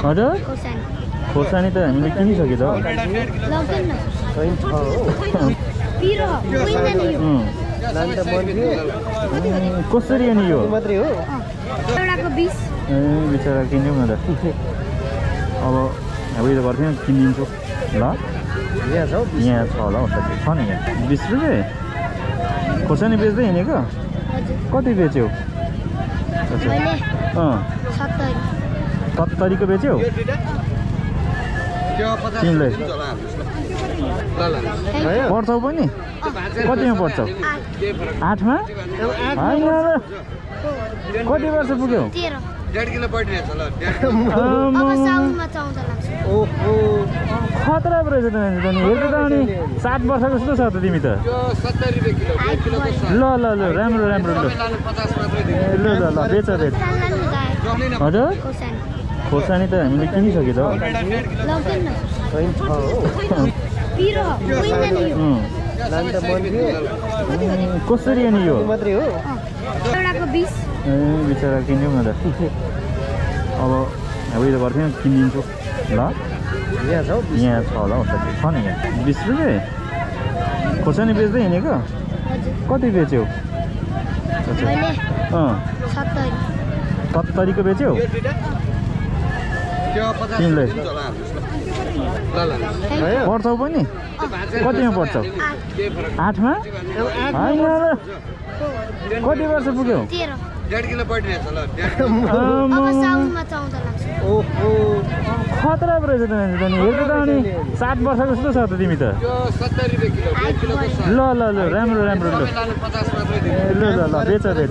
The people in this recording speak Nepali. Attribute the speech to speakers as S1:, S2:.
S1: हजुर खोर्सानी त हामीले किनिसक्यो त कसरी अनि यो बिचरा किन्यौँ न त अब यो त गर्थ्यौँ किनिदिन्छु ल यहाँ छ होला हौ साथी छ नि यहाँ 20 रुपियाँ खोर्सानी बेच्दै हिँडेको कति बेच्यौ 70 को बेच्यौ तिमीले पढ्छौ पनि कतिमा पढ्छौ 8 मा कति वर्ष पुग्यौ
S2: 1.5 किलो पढिरहेछ ल
S1: खतरा पो रहेछ त हेर्दै त अनि 7 वर्षको जस्तो छ त तिमी त
S2: यो 70 रुपैयाँ किलो 1 किलोको छ
S1: ल ल ल राम्रो राम्रो ल
S2: 50 मात्रै दिनु
S1: ल ल ल बेच हजुर खोर्सानी त हामीले किनिसक्यो त कसरी अनि यो बिचरा किन्यौँ न त अब यो त गर्थ्यौँ किनिदिन्छु ल यहाँ छ होला हौ साथी छ नि यहाँ 20 रुपियाँ खोर्सानी बेच्दै हिँडेको कति बेच्यौ 70 को बेच्यौ तिमीले पढ्छौ पनि कतिमा पढ्छौ 8 मा कति वर्ष पुग्यौ
S2: 1.5 किलो पढिरहेछ ल
S1: खतरा पो रहेछ त हेर्दै त अनि 7 वर्षको जस्तो छ त तिमी त
S2: यो 70 रुपैयाँ किलो 1 किलोको छ
S1: ल ल ल राम्रो राम्रो ल
S2: 50 मात्रै दिनु
S1: ल ल ल बेच